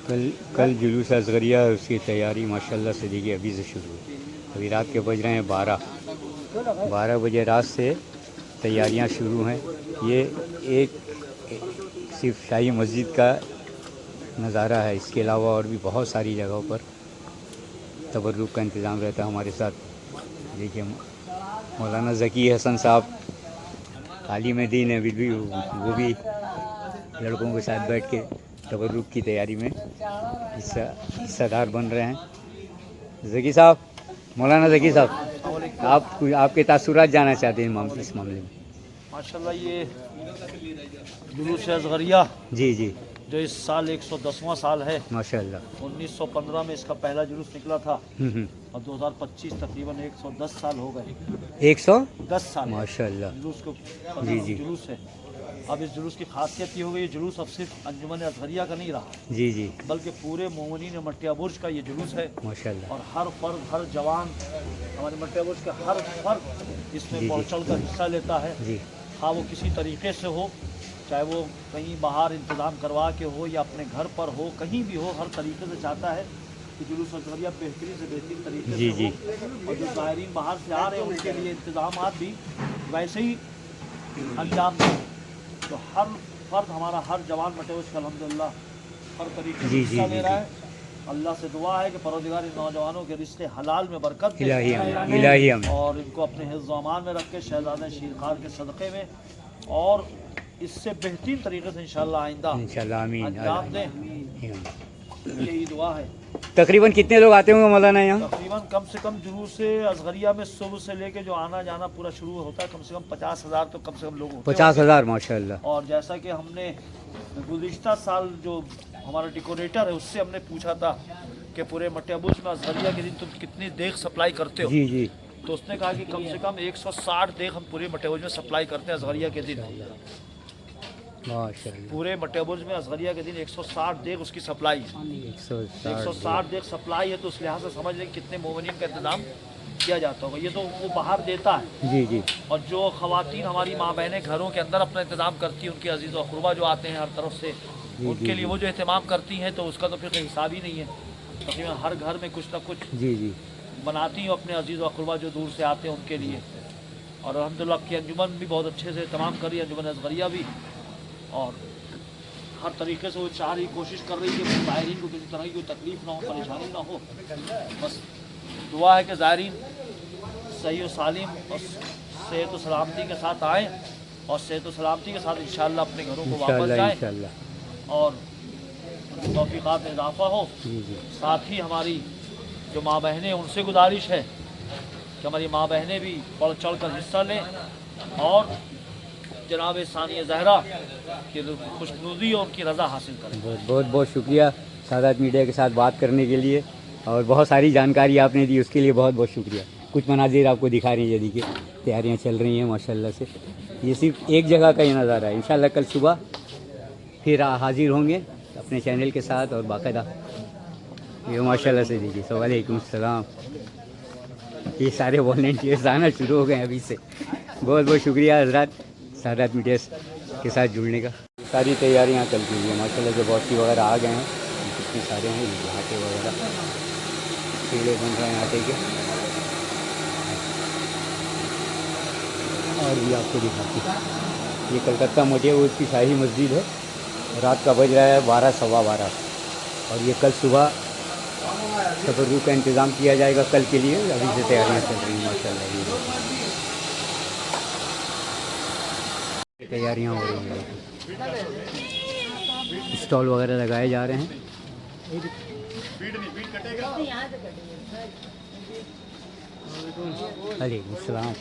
کل جلوس اصغریہ اس کی تیاری ماشاءاللہ سے دیکھیے ابھی سے شروع ہوئی. ابھی رات کے بج رہے ہیں 12 بجے رات سے تیاریاں شروع ہیں. یہ ایک صرف شاہی مسجد کا نظارہ ہے، اس کے علاوہ اور بھی بہت ساری جگہوں پر تبرک کا انتظام رہتا ہے. ہمارے ساتھ دیکھیے مولانا ذکی حسن صاحب عالم دین ہے، وہ بھی لڑکوں کے ساتھ بیٹھ کے تبرک کی تیاری میں حصہ دار بن رہے ہیں. ذکی صاحب، مولانا ذکی صاحب، آپ کے تاثرات جاننا چاہتے ہیں اس معاملے میں. ماشاءاللہ یہ جلوس اصغریہ جی جو اس سال 110واں سال ہے. ماشاءاللہ. 1915 میں اس کا پہلا جلوس نکلا تھا اور 2025 تقریباً 110 سال ہو گئے. 110 سال ماشاءاللہ. جلوس کو جی جلوس ہے. اب اس جلوس کی خاصیت یہ ہو گئی، یہ جلوس اب صرف انجمن اصغریہ کا نہیں رہا، جی بلکہ پورے مومنین مٹیا برج کا یہ جلوس ہے. ماشاءاللہ. اور ہر فرد، ہر جوان ہمارے مٹیا برج کا ہر فرد اس میں بڑھ چڑھ کر حصہ لیتا ہے. ہاں وہ کسی طریقے سے ہو، چاہے وہ کہیں باہر انتظام کروا کے ہو یا اپنے گھر پر ہو، کہیں بھی ہو، ہر طریقے سے چاہتا ہے کہ جلوس اصغریہ بہترین سے بہترین طریقے سے ہو. اور جو زائرین باہر سے آ رہے ہیں ان کے لیے انتظامات بھی ویسے ہی انجام دیں. تو ہر فرد ہمارا، ہر جوان مٹیا برج کا الحمدللہ ہر طریقے سے حصہ لے رہا ہے. اللہ سے دعا ہے کہ پروردگار ان نوجوانوں کے رشتے حلال میں برکت دے اور ان کو اپنے حفظ و امان میں رکھ کے شہزادہ شیرخوار کے صدقے میں اور اس سے بہترین طریقے سے انشاءاللہ آئندہ انجام دیں. یہی دعا ہے. تقریباً کتنے لوگ آتے ہوں گے مولانا یہاں؟ تقریباً کم سے کم جلوس اصغریہ میں صبح سے لے کے جو آنا جانا پورا شروع ہوتا ہے، کم سے کم 50,000 تو کم سے کم لوگ ہوتے ہیں. 50,000 ماشاءاللہ. اور جیسا کہ ہم نے گزشتہ سال جو ہمارا ڈیکوریٹر ہے اس سے ہم نے پوچھا تھا کہ پورے مٹیا برج میں اصغریہ کے دن تم کتنی دیگ سپلائی کرتے ہو، جی تو اس نے کہا کہ کم سے کم 160 دیگ ہم پورے مٹیا برج میں سپلائی کرتے ہیں اصغریہ کے دن. ماشاءاللہ. پورے مٹیا برج میں اصغریہ کے دن 160 دیگ اس کی سپلائی ہے. 160 دیگ سپلائی ہے تو اس لحاظ سے سمجھ لیں کتنے مومنین کا انتظام کیا جاتا ہوگا. یہ تو وہ باہر دیتا ہے. جی اور جو خواتین ہماری ماں بہنیں گھروں کے اندر اپنا انتظام کرتی ہیں، ان کے عزیز و اقربا جو آتے ہیں ہر طرف سے، ان کے لیے وہ جو اہتمام کرتی ہیں تو اس کا تو پھر کوئی حساب ہی نہیں ہے. تقریباً ہر گھر میں کچھ نہ کچھ بناتی ہیں اپنے عزیز و اقربا جو دور سے آتے ہیں ان کے لیے. اور الحمدللہ آپ کی انجمن بھی بہت اچھے سے اہتمام کر رہی ہے، انجمن اصغریہ بھی، اور ہر طریقے سے وہ چاہ رہی، کوشش کر رہی کہ زائرین کو کسی طرح کی کوئی تکلیف نہ ہو، پریشانی نہ ہو. بس دعا ہے کہ زائرین صحیح و سالم اور صحت و سلامتی کے ساتھ آئیں اور صحت و سلامتی کے ساتھ انشاءاللہ اپنے گھروں کو واپس جائیں اور توفیقات میں اضافہ ہو. ساتھ ہی ہماری جو ماں بہنیں ان سے گزارش ہے کہ ہماری ماں بہنیں بھی بڑھ چڑھ کر حصہ لیں اور جناب ثانیہ زہرا کی خوشنودی اور ان کی رضا حاصل کریں. بہت بہت شکریہ سادات میڈیا کے ساتھ بات کرنے کے لیے، اور بہت ساری جانکاری آپ نے دی اس کے لیے بہت بہت شکریہ. کچھ مناظر آپ کو دکھا رہی ہیں، دیکھیے تیاریاں چل رہی ہیں ماشاءاللہ سے. یہ صرف ایک جگہ کا ہی نظارہ ہے. انشاءاللہ کل صبح پھر حاضر ہوں گے اپنے چینل کے ساتھ اور باقاعدہ. یہ ماشاءاللہ سے دیکھیے. وعلیکم السلام. یہ سارے والنٹیئرز آنا شروع ہو گئے ہیں ابھی سے. بہت بہت شکریہ حضرات سادات میڈیا کے ساتھ جڑنے کا. ساری تیاریاں کل کی ہیں ماشاءاللہ. جو باورچی وغیرہ آ گئے ہیں کتنے سارے ہیں، آٹے وغیرہ پیڑے بن رہے ہیں آٹے کے. اور بھی آپ کو دکھاتی ہوں، یہ کلکتہ مٹیا برج کی شاہی مسجد ہے. رات کا بج رہا ہے 12 سوا 12 اور یہ کل صبح تبرک کا انتظام کیا جائے گا کل کے لیے. ابھی سے تیاریاں چل رہی ہیں ماشاءاللہ. یہ تیاریاں ہو رہی ہیں، اسٹال وغیرہ لگائے جا رہے ہیں. وعلیکم السلام.